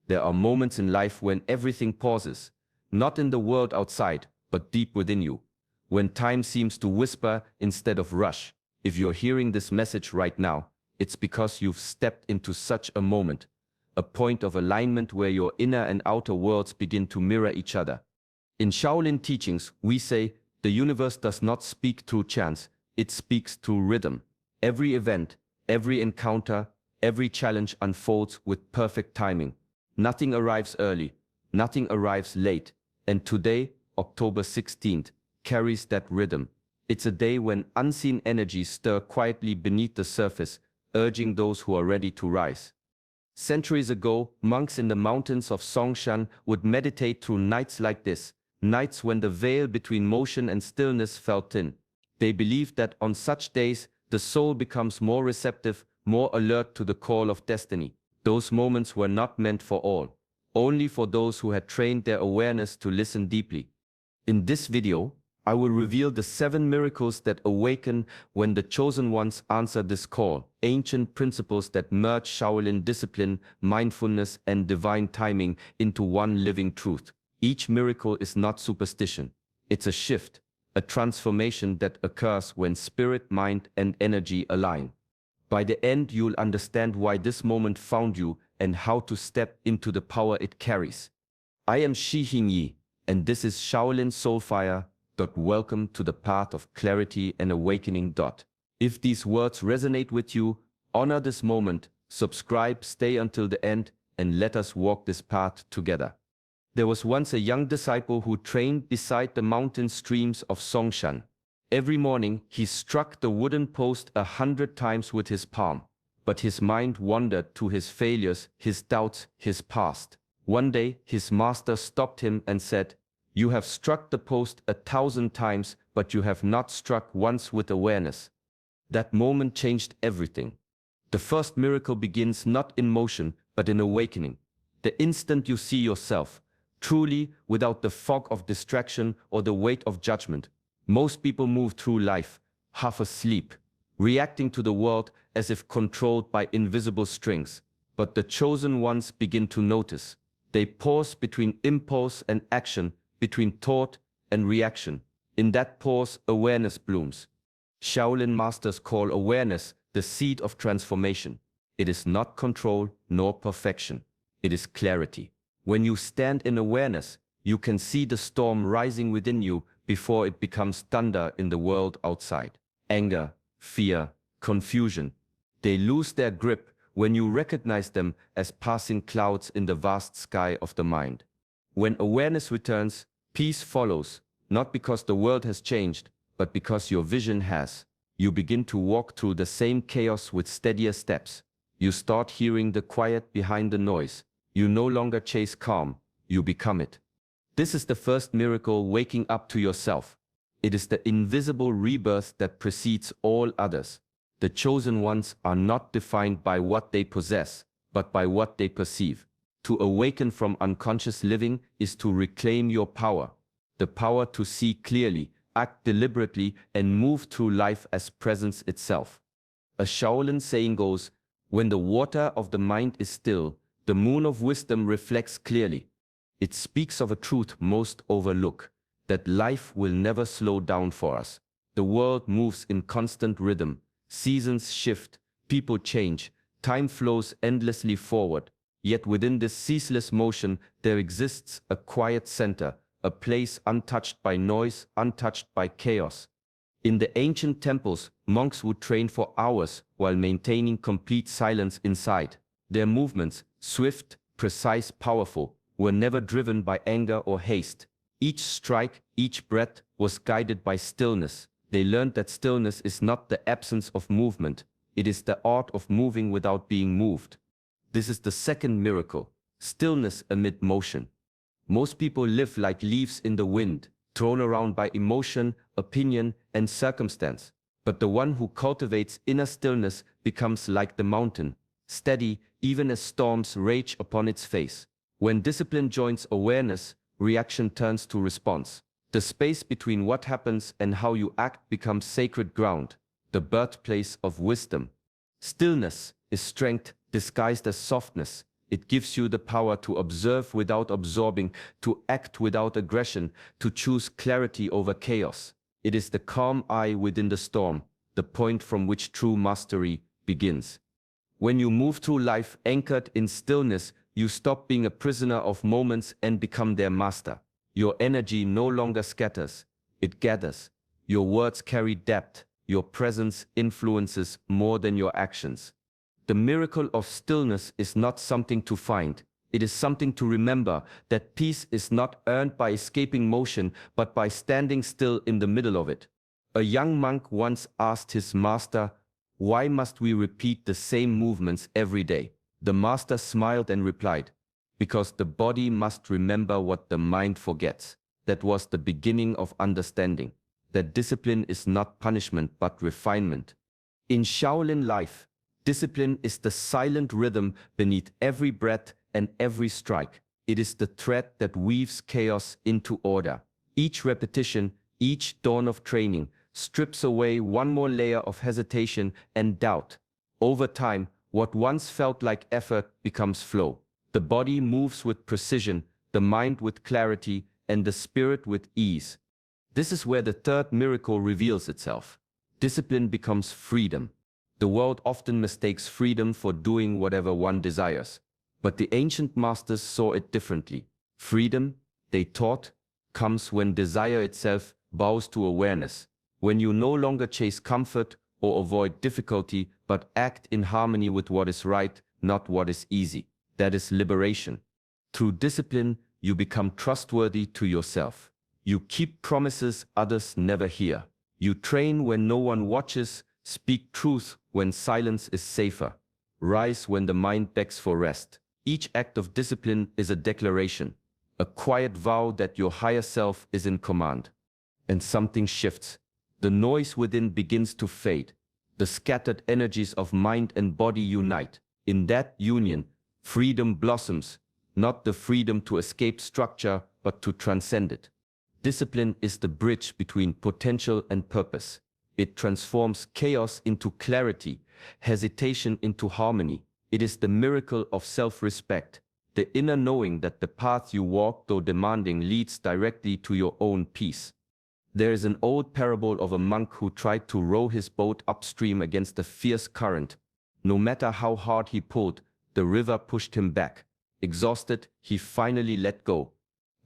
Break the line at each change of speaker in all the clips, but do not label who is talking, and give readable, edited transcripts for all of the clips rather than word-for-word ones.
There are moments in life when everything pauses, not in the world outside, but deep within you. When time seems to whisper instead of rush. If you're hearing this message right now, it's because you've stepped into such a moment, a point of alignment where your inner and outer worlds begin to mirror each other. In Shaolin teachings, we say, the universe does not speak through chance, it speaks through rhythm. Every event, every encounter, every challenge unfolds with perfect timing. Nothing arrives early, nothing arrives late, and today, October 16th, carries that rhythm. It's a day when unseen energies stir quietly beneath the surface, urging those who are ready to rise. Centuries ago, monks in the mountains of Songshan would meditate through nights like this, nights when the veil between motion and stillness fell thin. They believed that on such days, the soul becomes more receptive, more alert to the call of destiny. Those moments were not meant for all, only for those who had trained their awareness to listen deeply. In this video, I will reveal the 7 miracles that awaken when the chosen ones answer this call, ancient principles that merge Shaolin discipline, mindfulness, and divine timing into one living truth. Each miracle is not superstition. It's a shift, a transformation that occurs when spirit, mind, and energy align. By the end, you'll understand why this moment found you and how to step into the power it carries. I am Shi Yi, and this is Shaolin Soulfire. Welcome to the path of clarity and awakening. If these words resonate with you, honor this moment, subscribe, stay until the end, and let us walk this path together. There was once a young disciple who trained beside the mountain streams of Songshan. Every morning, he struck the wooden post 100 times with his palm, but his mind wandered to his failures, his doubts, his past. One day, his master stopped him and said, "You have struck the post 1,000 times, but you have not struck once with awareness." That moment changed everything. The first miracle begins not in motion, but in awakening. The instant you see yourself, truly, without the fog of distraction or the weight of judgment. Most people move through life, half asleep, reacting to the world as if controlled by invisible strings. But the chosen ones begin to notice. They pause between impulse and action, between thought and reaction. In that pause, awareness blooms. Shaolin masters call awareness the seed of transformation. It is not control nor perfection. It is clarity. When you stand in awareness, you can see the storm rising within you before it becomes thunder in the world outside. Anger, fear, confusion. They lose their grip when you recognize them as passing clouds in the vast sky of the mind. When awareness returns, peace follows, not because the world has changed, but because your vision has. You begin to walk through the same chaos with steadier steps. You start hearing the quiet behind the noise. You no longer chase calm, you become it. This is the first miracle, waking up to yourself. It is the invisible rebirth that precedes all others. The chosen ones are not defined by what they possess, but by what they perceive. To awaken from unconscious living is to reclaim your power. The power to see clearly, act deliberately, and move through life as presence itself. A Shaolin saying goes, "When the water of the mind is still, the moon of wisdom reflects clearly." It speaks of a truth most overlook, that life will never slow down for us. The world moves in constant rhythm. Seasons shift, people change, time flows endlessly forward. Yet within this ceaseless motion, there exists a quiet center, a place untouched by noise, untouched by chaos. In the ancient temples, monks would train for hours while maintaining complete silence inside. Their movements, swift, precise, powerful, were never driven by anger or haste. Each strike, each breath was guided by stillness. They learned that stillness is not the absence of movement. It is the art of moving without being moved. This is the second miracle, stillness amid motion. Most people live like leaves in the wind, thrown around by emotion, opinion, and circumstance. But the one who cultivates inner stillness becomes like the mountain, steady even as storms rage upon its face. When discipline joins awareness, reaction turns to response. The space between what happens and how you act becomes sacred ground, the birthplace of wisdom. Stillness is strength disguised as softness. It gives you the power to observe without absorbing, to act without aggression, to choose clarity over chaos. It is the calm eye within the storm, the point from which true mastery begins. When you move through life anchored in stillness, you stop being a prisoner of moments and become their master. Your energy no longer scatters, it gathers. Your words carry depth, your presence influences more than your actions. The miracle of stillness is not something to find. It is something to remember, that peace is not earned by escaping motion, but by standing still in the middle of it. A young monk once asked his master, "Why must we repeat the same movements every day?" The master smiled and replied, "Because the body must remember what the mind forgets." That was the beginning of understanding that discipline is not punishment but refinement. In Shaolin life, discipline is the silent rhythm beneath every breath and every strike. It is the thread that weaves chaos into order. Each repetition, each dawn of training, strips away one more layer of hesitation and doubt. Over time, what once felt like effort becomes flow. The body moves with precision, the mind with clarity, and the spirit with ease. This is where the third miracle reveals itself. Discipline becomes freedom. The world often mistakes freedom for doing whatever one desires. But the ancient masters saw it differently. Freedom, they taught, comes when desire itself bows to awareness. When you no longer chase comfort or avoid difficulty, but act in harmony with what is right, not what is easy. That is liberation. Through discipline, you become trustworthy to yourself. You keep promises others never hear. You train when no one watches, speak truth when silence is safer, rise when the mind begs for rest. Each act of discipline is a declaration, a quiet vow that your higher self is in command. And something shifts. The noise within begins to fade. The scattered energies of mind and body unite. In that union, freedom blossoms, not the freedom to escape structure, but to transcend it. Discipline is the bridge between potential and purpose. It transforms chaos into clarity, hesitation into harmony. It is the miracle of self-respect, the inner knowing that the path you walk, though demanding, leads directly to your own peace. There is an old parable of a monk who tried to row his boat upstream against a fierce current. No matter how hard he pulled, the river pushed him back. Exhausted, he finally let go,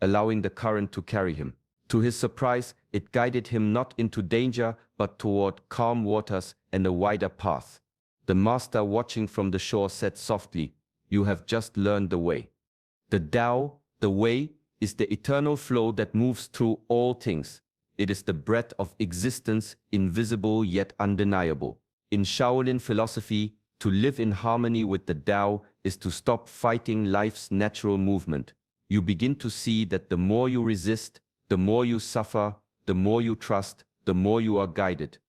allowing the current to carry him. To his surprise, it guided him not into danger, but toward calm waters and a wider path. The master, watching from the shore, said softly, "You have just learned the way." The Tao, the way, is the eternal flow that moves through all things. It is the breath of existence, invisible yet undeniable. In Shaolin philosophy, to live in harmony with the Tao is to stop fighting life's natural movement. You begin to see that the more you resist, the more you suffer, the more you trust, the more you are guided.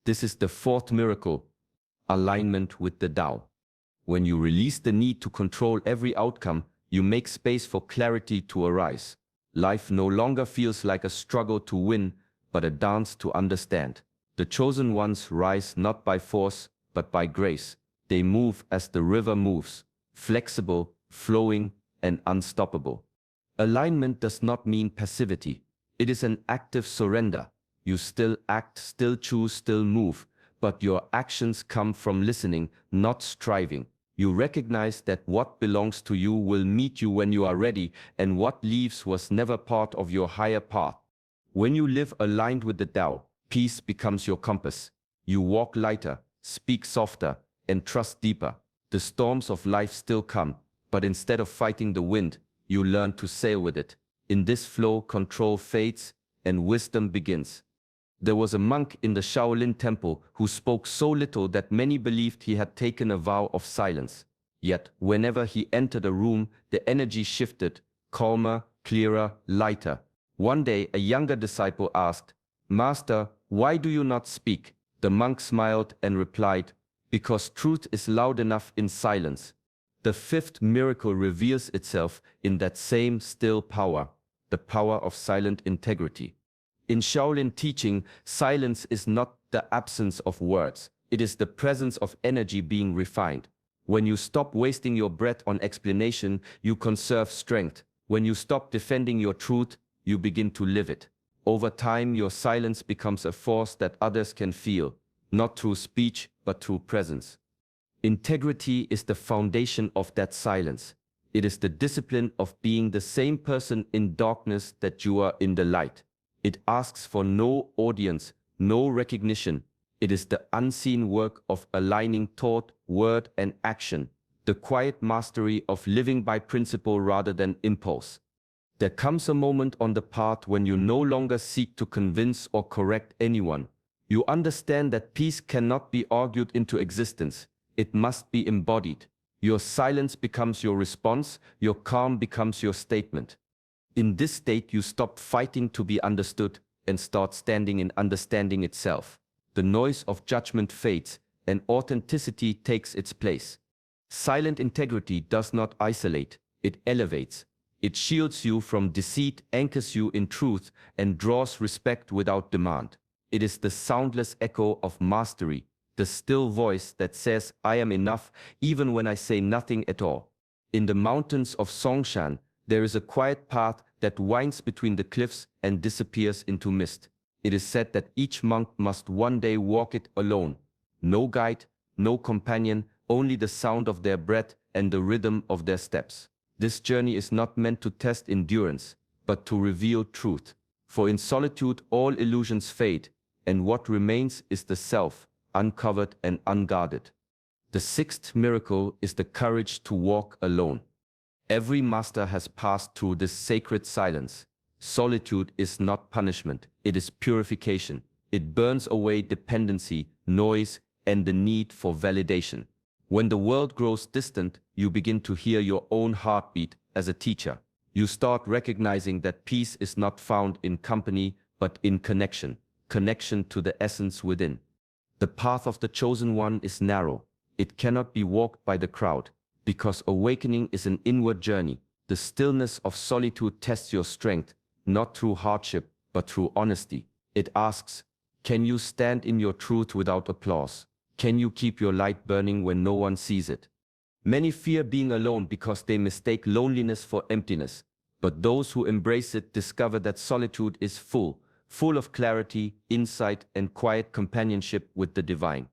This is the fourth miracle, alignment with the Tao. When you release the need to control every outcome, you make space for clarity to arise. Life no longer feels like a struggle to win, but a dance to understand. The chosen ones rise not by force, but by grace. They move as the river moves, flexible, flowing, and unstoppable. Alignment does not mean passivity. It is an active surrender. You still act, still choose, still move, but your actions come from listening, not striving. You recognize that what belongs to you will meet you when you are ready, and what leaves was never part of your higher path. When you live aligned with the Tao, peace becomes your compass. You walk lighter, speak softer, and trust deeper. The storms of life still come, but instead of fighting the wind, you learn to sail with it. In this flow, control fades and wisdom begins. There was a monk in the Shaolin temple who spoke so little that many believed he had taken a vow of silence. Yet, whenever he entered a room, the energy shifted, calmer, clearer, lighter. One day, a younger disciple asked, "Master, why do you not speak?" The monk smiled and replied, "Because truth is loud enough in silence." The fifth miracle reveals itself in that same still power, the power of silent integrity. In Shaolin teaching, silence is not the absence of words. It is the presence of energy being refined. When you stop wasting your breath on explanation, you conserve strength. When you stop defending your truth, you begin to live it. Over time, your silence becomes a force that others can feel, not through speech, but through presence. Integrity is the foundation of that silence. It is the discipline of being the same person in darkness that you are in the light. It asks for no audience, no recognition. It is the unseen work of aligning thought, word, and action, the quiet mastery of living by principle rather than impulse. There comes a moment on the path when you no longer seek to convince or correct anyone. You understand that peace cannot be argued into existence. It must be embodied. Your silence becomes your response, your calm becomes your statement. In this state, you stop fighting to be understood and start standing in understanding itself. The noise of judgment fades, and authenticity takes its place. Silent integrity does not isolate, it elevates. It shields you from deceit, anchors you in truth, and draws respect without demand. It is the soundless echo of mastery, the still voice that says, "I am enough," even when I say nothing at all. In the mountains of Songshan, there is a quiet path that winds between the cliffs and disappears into mist. It is said that each monk must one day walk it alone. No guide, no companion, only the sound of their breath and the rhythm of their steps. This journey is not meant to test endurance, but to reveal truth. For in solitude all illusions fade, and what remains is the self, uncovered and unguarded. The sixth miracle is the courage to walk alone. Every master has passed through this sacred silence. Solitude is not punishment, it is purification. It burns away dependency, noise, and the need for validation. When the world grows distant, you begin to hear your own heartbeat as a teacher. You start recognizing that peace is not found in company, but in connection, connection to the essence within. The path of the chosen one is narrow. It cannot be walked by the crowd, because awakening is an inward journey. The stillness of solitude tests your strength, not through hardship, but through honesty. It asks, can you stand in your truth without applause? Can you keep your light burning when no one sees it? Many fear being alone because they mistake loneliness for emptiness, but those who embrace it discover that solitude is full of clarity, insight, and quiet companionship with the divine.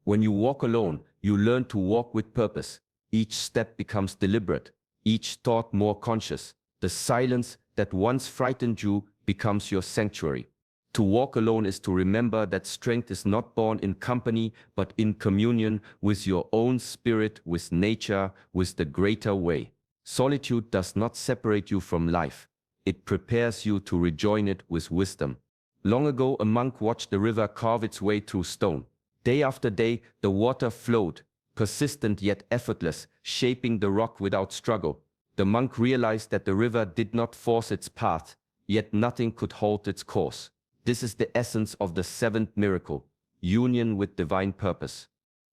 When you walk alone, you learn to walk with purpose. Each step becomes deliberate, each thought more conscious. The silence that once frightened you becomes your sanctuary. To walk alone is to remember that strength is not born in company, but in communion with your own spirit, with nature, with the greater way. Solitude does not separate you from life. It prepares you to rejoin it with wisdom. Long ago, a monk watched the river carve its way through stone. Day after day, the water flowed, persistent yet effortless, shaping the rock without struggle. The monk realized that the river did not force its path, yet nothing could halt its course. This is the essence of the seventh miracle, union with divine purpose.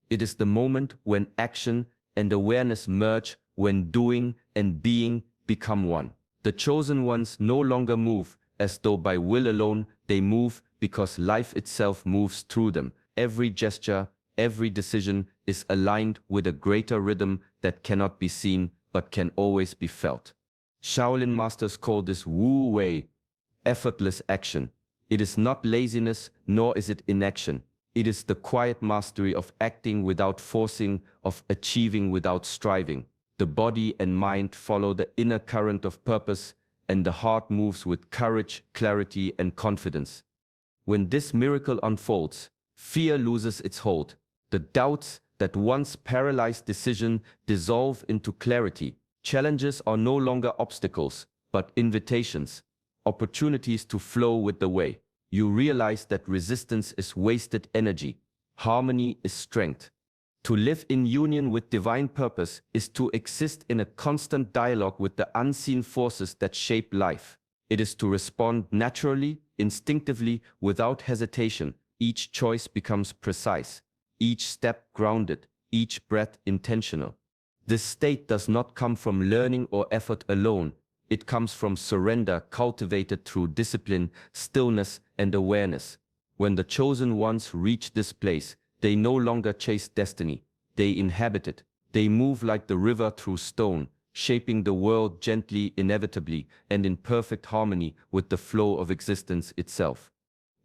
It is the moment when action and awareness merge, when doing and being become one. The chosen ones no longer move as though by will alone, they move because life itself moves through them. Every gesture, every decision is aligned with a greater rhythm that cannot be seen but can always be felt. Shaolin masters call this Wu Wei, effortless action. It is not laziness, nor is it inaction. It is the quiet mastery of acting without forcing, of achieving without striving. The body and mind follow the inner current of purpose, and the heart moves with courage, clarity, and confidence. When this miracle unfolds, fear loses its hold. The doubts that once paralyzed decision dissolve into clarity. Challenges are no longer obstacles, but invitations, opportunities to flow with the way. You realize that resistance is wasted energy. Harmony is strength. To live in union with divine purpose is to exist in a constant dialogue with the unseen forces that shape life. It is to respond naturally, instinctively, without hesitation. Each choice becomes precise, each step grounded, each breath intentional. This state does not come from learning or effort alone. It comes from surrender cultivated through discipline, stillness, and awareness. When the chosen ones reach this place, they no longer chase destiny. They inhabit it. They move like the river through stone, shaping the world gently, inevitably, and in perfect harmony with the flow of existence itself.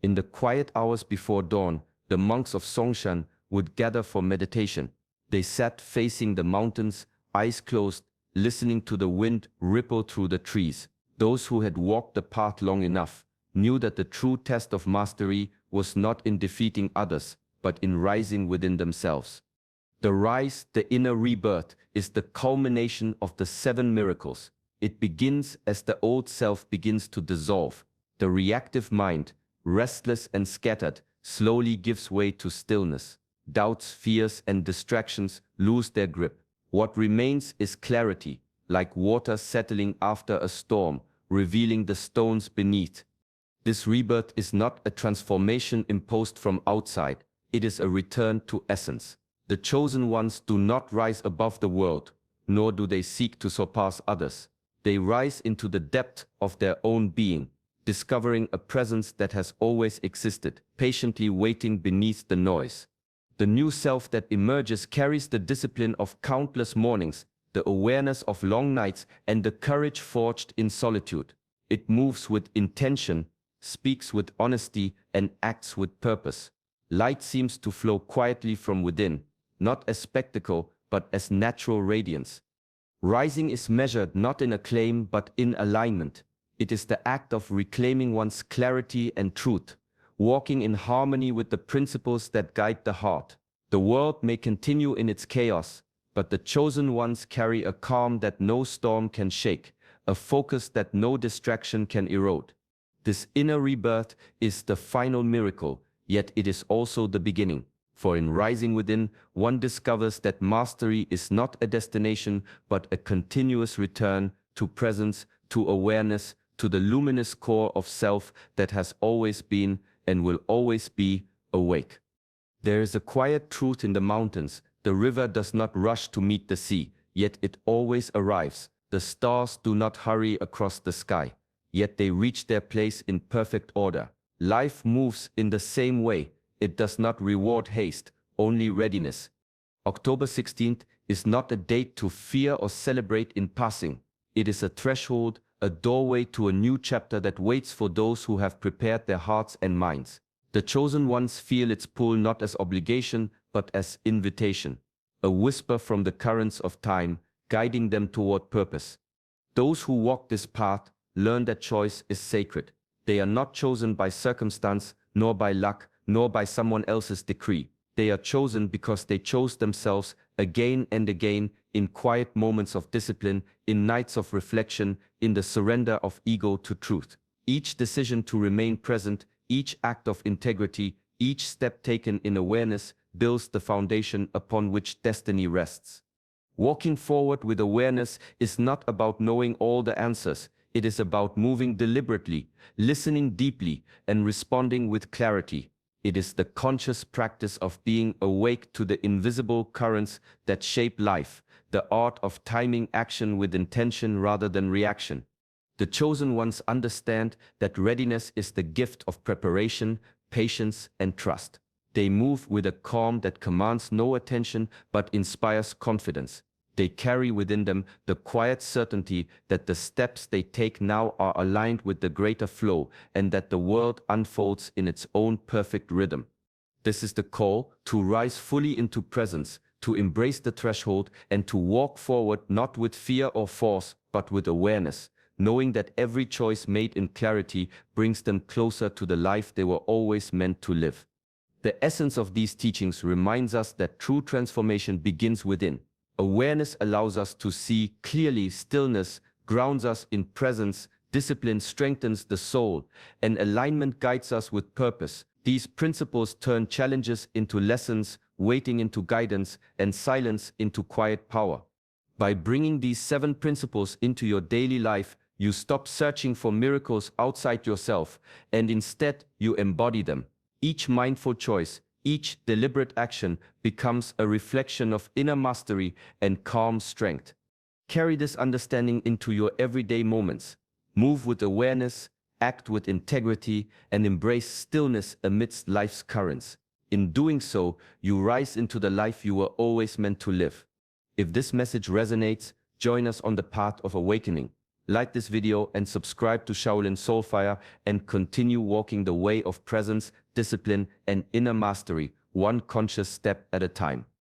In the quiet hours before dawn, the monks of Songshan would gather for meditation. They sat facing the mountains, eyes closed, listening to the wind ripple through the trees. Those who had walked the path long enough knew that the true test of mastery was not in defeating others, but in rising within themselves. The rise, the inner rebirth, is the culmination of the 7 miracles. It begins as the old self begins to dissolve. The reactive mind, restless and scattered, slowly gives way to stillness. Doubts, fears, and distractions lose their grip. What remains is clarity, like water settling after a storm, revealing the stones beneath. This rebirth is not a transformation imposed from outside, it is a return to essence. The chosen ones do not rise above the world, nor do they seek to surpass others. They rise into the depth of their own being, discovering a presence that has always existed, patiently waiting beneath the noise. The new self that emerges carries the discipline of countless mornings, the awareness of long nights, and the courage forged in solitude. It moves with intention, speaks with honesty, and acts with purpose. Light seems to flow quietly from within, not as spectacle, but as natural radiance. Rising is measured not in acclaim, but in alignment. It is the act of reclaiming one's clarity and truth, walking in harmony with the principles that guide the heart. The world may continue in its chaos, but the chosen ones carry a calm that no storm can shake, a focus that no distraction can erode. This inner rebirth is the final miracle, yet it is also the beginning. For in rising within, one discovers that mastery is not a destination, but a continuous return to presence, to awareness, to the luminous core of self that has always been and will always be awake. There is a quiet truth in the mountains. The river does not rush to meet the sea, yet it always arrives. The stars do not hurry across the sky, yet they reach their place in perfect order. Life moves in the same way. It does not reward haste, only readiness. October 16th is not a date to fear or celebrate in passing. It is a threshold, a doorway to a new chapter that waits for those who have prepared their hearts and minds. The chosen ones feel its pull not as obligation, but as invitation, a whisper from the currents of time, guiding them toward purpose. Those who walk this path learn that choice is sacred. They are not chosen by circumstance, nor by luck, nor by someone else's decree. They are chosen because they chose themselves again and again, in quiet moments of discipline, in nights of reflection, in the surrender of ego to truth. Each decision to remain present, each act of integrity, each step taken in awareness builds the foundation upon which destiny rests. Walking forward with awareness is not about knowing all the answers. It is about moving deliberately, listening deeply, and responding with clarity. It is the conscious practice of being awake to the invisible currents that shape life, the art of timing action with intention rather than reaction. The chosen ones understand that readiness is the gift of preparation, patience, and trust. They move with a calm that commands no attention but inspires confidence. They carry within them the quiet certainty that the steps they take now are aligned with the greater flow and that the world unfolds in its own perfect rhythm. This is the call to rise fully into presence, to embrace the threshold, and to walk forward not with fear or force, but with awareness, knowing that every choice made in clarity brings them closer to the life they were always meant to live. The essence of these teachings reminds us that true transformation begins within. Awareness allows us to see clearly, stillness grounds us in presence, discipline strengthens the soul, and alignment guides us with purpose. These principles turn challenges into lessons, waiting into guidance, and silence into quiet power. By bringing these 7 principles into your daily life, you stop searching for miracles outside yourself, and instead you embody them. Each mindful choice, each deliberate action becomes a reflection of inner mastery and calm strength. Carry this understanding into your everyday moments. Move with awareness, act with integrity, and embrace stillness amidst life's currents. In doing so, you rise into the life you were always meant to live. If this message resonates, join us on the path of awakening. Like this video and subscribe to Shaolin Soulfire and continue walking the way of presence, discipline, and inner mastery, one conscious step at a time.